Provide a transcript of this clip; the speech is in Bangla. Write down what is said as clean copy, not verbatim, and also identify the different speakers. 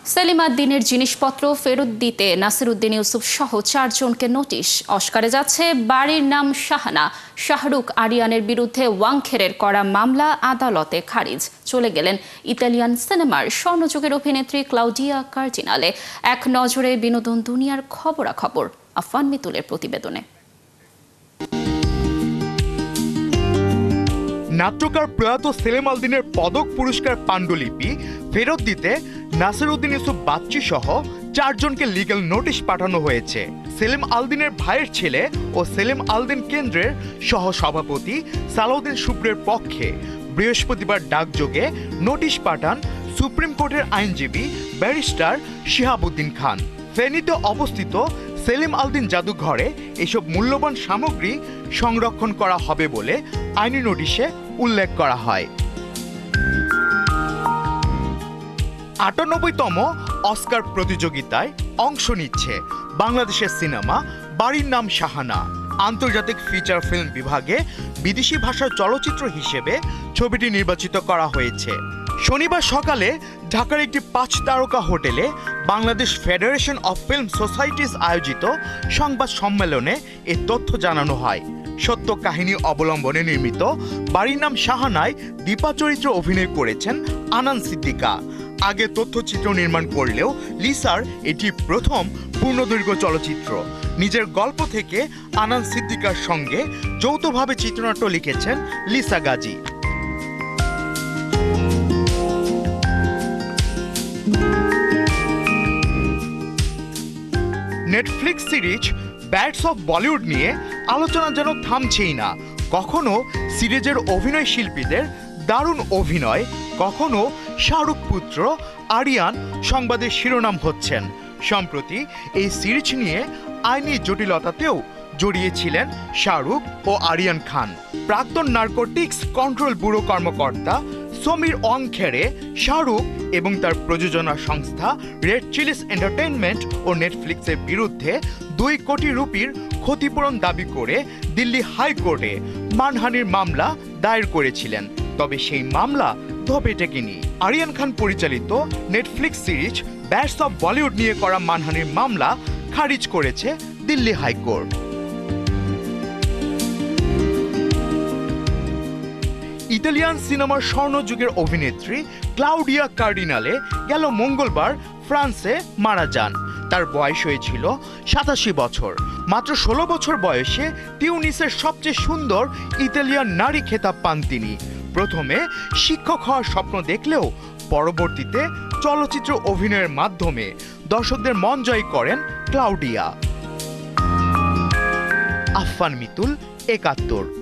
Speaker 1: সেলিম আদ-দ্বীনের জিনিসপত্র ফেরত দিতে নাসিরউদ্দিন ইউসুফ সহ 4 জনকে নোটিশ। অস্কারে যাচ্ছে বাড়ির নাম শাহানা। শাহরুখ আরিয়ানের বিরুদ্ধে ওয়াংখেড়ের করা মামলা আদালতে খারিজ। চলে গেলেন ইতালিয়ান সিনেমার স্বর্ণযুগের অভিনেত্রী ক্লাউডিয়া কার্জিনালে। এক নজরে বিনোদন দুনিয়ার খবরাখবর আফফান মিতুলের প্রতিবেদনে।
Speaker 2: নাট্যকার প্রয়াত সেলিম আল-দ্বীনের পদক পুরস্কার পাণ্ডুলিপি ফেরত দিতে নাসিরউদ্দিন ইউসুফ বাচ্চু সহ 4 জনকে লিগ্যাল নোটিশ পাঠানো হয়েছে। সেলিম আল-দ্বীনের ভাইয়ের ছেলে ও সেলিম আল-দ্বীন কেন্দ্রের সহ সভাপতি সালাউদ্দিন শুভ্রের পক্ষে বৃহস্পতিবার ডাকযোগে নোটিশ পাঠান সুপ্রিম কোর্টের আইনজীবী ব্যারিস্টার শিহাবুদ্দিন খান। ফেনীতে অবস্থিত সেলিম আল-দ্বীন জাদুঘরে এসব মূল্যবান সামগ্রী সংরক্ষণ করা হবে বলে আইনি নোটিশে উল্লেখ করা হয়। ৯৮তম অস্কার প্রতিযোগিতায় অংশ নিচ্ছে বাংলাদেশের সিনেমা বাড়ির নাম শাহানা। আন্তর্জাতিক ফিচার ফিল্ম বিভাগে বিদেশি ভাষার চলচ্চিত্র হিসেবে ছবিটি নির্বাচিত করা হয়েছে। শনিবার সকালে ঢাকার একটি 5 তারকা হোটেলে Bangladesh federation of film societies আয়োজিত সংবাদ সম্মেলনে এ তথ্য জানানো হয়। সত্য কাহিনী অবলম্বনে নির্মিত বাড়ির নাম শাহানায় দীপা চরিত্রে অভিনয় করেছেন আনান সিদ্দিকা। আগে তথ্যচিত্র নির্মাণ করলেও লিসার এটি প্রথম পূর্ণদৈর্ঘ্য চলচ্চিত্র। নিজের গল্প থেকে আনান সিদ্দিকার সঙ্গে যৌথভাবে চিত্রনাট্য লিখেছেন Lisa Gazi. Netflix series bats of Bollywood নিয়ে আলোচনা যেন থামছেই না। কখনো সিরিজের অভিনয় শিল্পীদের দারুণ অভিনয়, কখনো শাহরুখ পুত্র আরিয়ান সংবাদের শিরোনাম হচ্ছেন। সম্প্রতি এই সিরিজ নিয়ে আইনি জটিলতাতেও জড়িয়েছিলেন শাহরুখ ও আরিয়ান খান। প্রাক্তন নার্কোটিক্স কন্ট্রোল ব্যুরো কর্মকর্তা সমীর ওয়াংখেড়ে শাহরুখ এবং তার প্রযোজনা সংস্থা রেড চিলিস এন্টারটেইনমেন্ট ও নেটফ্লিক্সের বিরুদ্ধে 2 কোটি রুপির ক্ষতিপূরণ দাবি করে দিল্লি হাইকোর্টে মানহানির মামলা দায়ের করেছিলেন। তবে সেই মামলা ধোপে টেকেনি। আরিয়ান খান পরিচালিত Netflix series bats of Bollywood নিয়ে করা মানহানির মামলা খারিজ করেছে দিল্লি হাইকোর্ট। ইতালিয়ান সিনেমার স্বর্ণযুগের অভিনেত্রী ক্লাউডিয়া কার্জিনালে গেল মঙ্গলবার ফ্রান্সে মারা যান। তার বয়স হয়েছিল 87 বছর। মাত্র 16 বছর বয়সে তিউনিসের সবচেয়ে সুন্দর ইতালিয়ান নারী খেতাব পান তিনি। প্রথমে শিক্ষক হওয়ার স্বপ্ন দেখলেও পরবর্তীতে চলচ্চিত্র অভিনয়ের মাধ্যমে দর্শকদের মন জয় করেন ক্লাউডিয়া। আফফান মিতুল, ৭১।